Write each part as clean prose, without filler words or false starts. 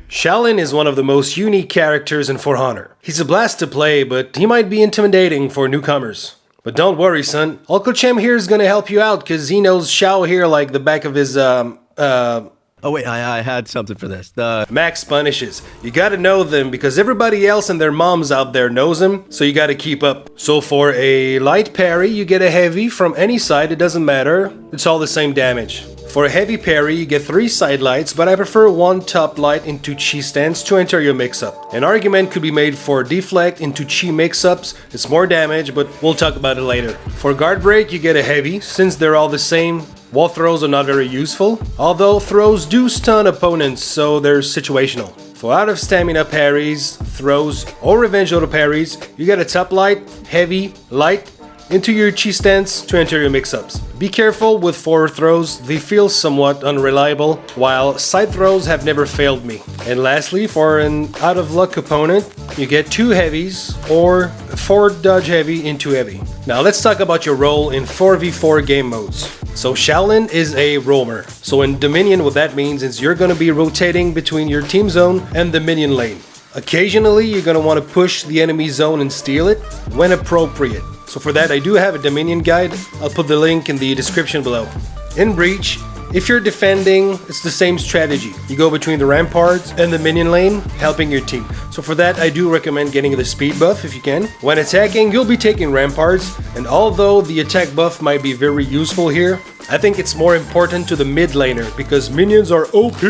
Shaolin is one of the most unique characters in For Honor. He's a blast to play, but he might be intimidating for newcomers. But don't worry, son. Uncle Chem here is gonna help you out, cause he knows Shao here like the back of his, Oh wait, I had something for this. Max punishes. You gotta know them because everybody else and their moms out there knows them, so you gotta keep up. So for a light parry, you get a heavy from any side, it doesn't matter. It's all the same damage. For a heavy parry, you get 3 side lights, but I prefer 1 top light into chi stance to enter your mix-up. An argument could be made for deflect into chi mix-ups. It's more damage, but we'll talk about it later. For guard break, you get a heavy, since they're all the same. Wall throws are not very useful, although throws do stun opponents, so they're situational. For out of stamina parries, throws, or revenge auto parries, you get a top light, heavy, light, into your chi stance to enter your mix-ups. Be careful with forward throws, they feel somewhat unreliable, while side throws have never failed me. And lastly, for an out of luck opponent, you get 2 heavies or forward dodge heavy into heavy. Now let's talk about your role in 4v4 game modes. So Shaolin is a roamer. So in Dominion, what that means is you're gonna be rotating between your team zone and the minion lane. Occasionally, you're gonna want to push the enemy zone and steal it when appropriate. So for that, I do have a Dominion guide. I'll put the link in the description below. In Breach, if you're defending, it's the same strategy. You go between the ramparts and the minion lane, helping your team. So for that, I do recommend getting the speed buff if you can. When attacking, you'll be taking ramparts, and although the attack buff might be very useful here, I think it's more important to the mid laner because minions are OP.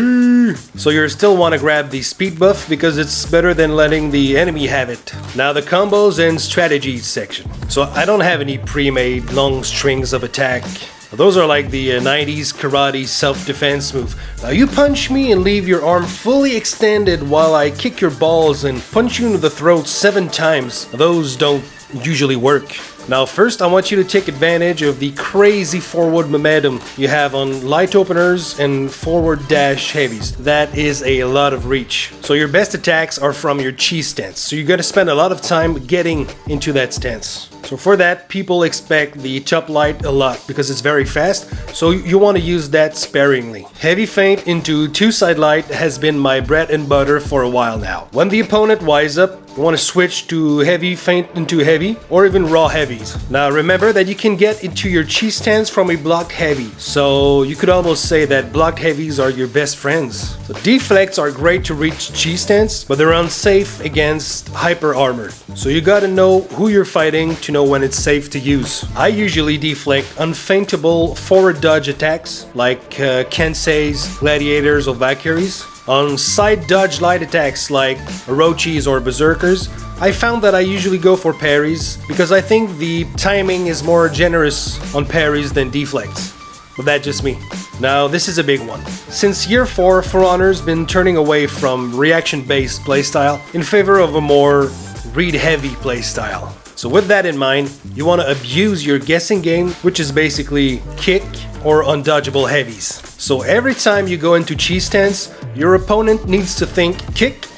So you still want to grab the speed buff because it's better than letting the enemy have it. Now the combos and strategies section. So I don't have any pre-made long strings of attack. Those are like the 90s karate self-defense move. Now you punch me and leave your arm fully extended while I kick your balls and punch you into the throat 7 times. Those don't usually work. Now first I want you to take advantage of the crazy forward momentum you have on light openers and forward dash heavies. That is a lot of reach. So your best attacks are from your chi stance. So you gotta spend a lot of time getting into that stance. So for that, people expect the top light a lot because it's very fast, so you want to use that sparingly. Heavy feint into 2 side light has been my bread and butter for a while now. When the opponent wise up, you want to switch to heavy feint into heavy or even raw heavies. Now remember that you can get into your chi stance from a blocked heavy, so you could almost say that blocked heavies are your best friends. So deflects are great to reach chi stance, but they're unsafe against hyper armored. So you gotta know who you're fighting to know when it's safe to use. I usually deflect unfeintable forward dodge attacks like Kenseis, Gladiators or Valkyries. On side dodge light attacks like Orochis or Berserkers, I found that I usually go for parries because I think the timing is more generous on parries than deflects. But that's just me. Now this is a big one. Since year 4, For Honor's been turning away from reaction-based playstyle in favor of a more read-heavy playstyle. So with that in mind, you want to abuse your guessing game, which is basically kick or undodgeable heavies. So every time you go into chi stance, your opponent needs to think kick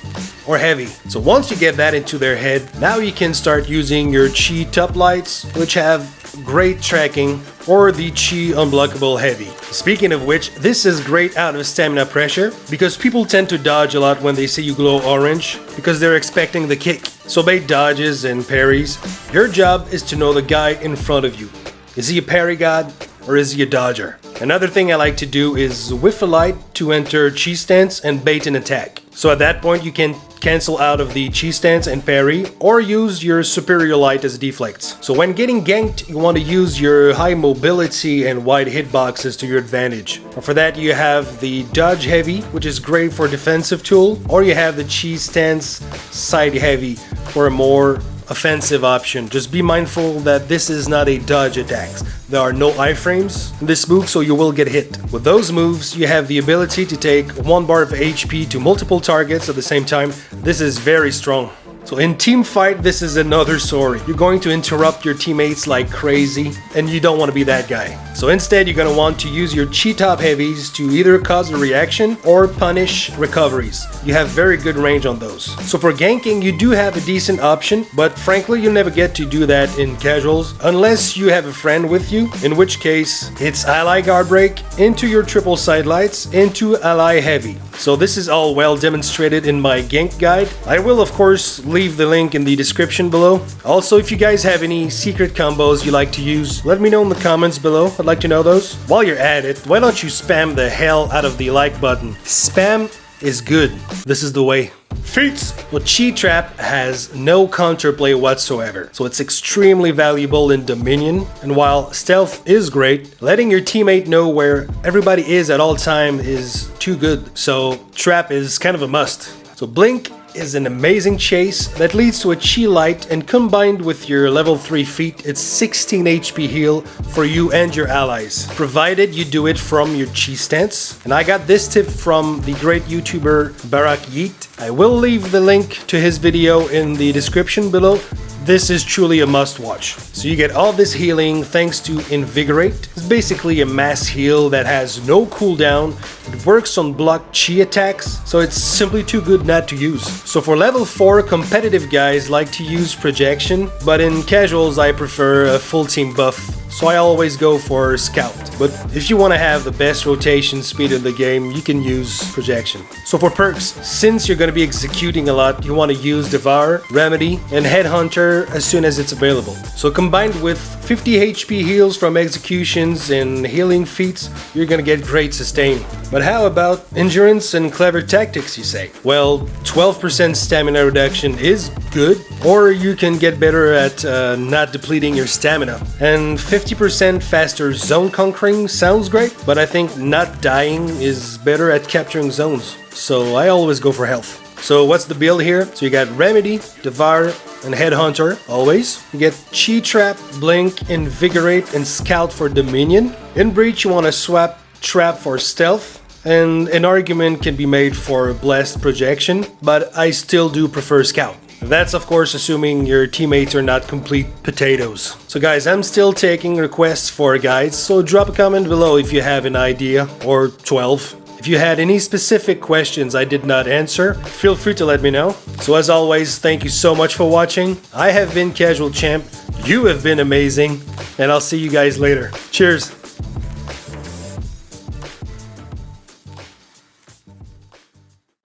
or heavy. So once you get that into their head, now you can start using your chi top lights, which have great tracking, or the chi unblockable heavy. Speaking of which, this is great out of stamina pressure because people tend to dodge a lot when they see you glow orange because they're expecting the kick. So bait dodges and parries. Your job is to know the guy in front of you. Is he a parry god or is he a dodger? Another thing I like to do is whiff a light to enter chi stance and bait an attack. So at that point you can cancel out of the chi stance and parry or use your superior light as deflects. So when getting ganked, you want to use your high mobility and wide hitboxes to your advantage. For that you have the dodge heavy, which is great for defensive tool, or you have the chi stance side heavy for a more offensive option. Just be mindful that this is not a dodge attack. There are no iframes in this move, so you will get hit. With those moves, you have the ability to take 1 bar of HP to multiple targets at the same time. This is very strong. So in team fight, this is another story. You're going to interrupt your teammates like crazy, and you don't want to be that guy. So instead, you're going to want to use your chi top heavies to either cause a reaction or punish recoveries. You have very good range on those. So for ganking, you do have a decent option, but frankly, you'll never get to do that in casuals unless you have a friend with you, in which case it's ally guard break into your triple side lights into ally heavy. So this is all well demonstrated in my gank guide. I will of course leave the link in the description below. Also, if you guys have any secret combos you like to use, let me know in the comments below. I'd like to know those. While you're at it, why don't you spam the hell out of the like button? Spam is good. This is the way. Feats! Well, Chi Trap has no counterplay whatsoever, so it's extremely valuable in Dominion, and while stealth is great, letting your teammate know where everybody is at all time is too good, so Trap is kind of a must. So Blink is an amazing chase that leads to a chi light, and combined with your level 3 feat, it's 16 HP heal for you and your allies, provided you do it from your chi stance. And I got this tip from the great YouTuber Barak Yeet. I will leave the link to his video in the description below. This is truly a must watch. So you get all this healing thanks to Invigorate. It's basically a mass heal that has no cooldown. It works on blocked chi attacks, so it's simply too good not to use. So for level 4, competitive guys like to use projection, but in casuals I prefer a full team buff, so I always go for Scout. But if you want to have the best rotation speed in the game, you can use projection. So for perks, since you're going to be executing a lot, you want to use Devour, Remedy, and Headhunter as soon as it's available. So combined with 50 HP heals from executions and healing feats, you're going to get great sustain. But how about endurance and clever tactics, you say? Well, 12% stamina reduction is good, or you can get better at not depleting your stamina. And 50% faster zone conquering sounds great, but I think not dying is better at capturing zones. So I always go for health. So what's the build here? So you got Remedy, Devour, and Headhunter, always. You get Chi Trap, Blink, Invigorate, and Scout for Dominion. In Breach, you want to swap Trap for Stealth, and an argument can be made for Blast Projection, but I still do prefer Scout. That's of course assuming your teammates are not complete potatoes. So guys, I'm still taking requests for guides, so drop a comment below if you have an idea, or 12. If you had any specific questions I did not answer, feel free to let me know. So as always, thank you so much for watching. I have been Casual Champ, you have been amazing, and I'll see you guys later. Cheers!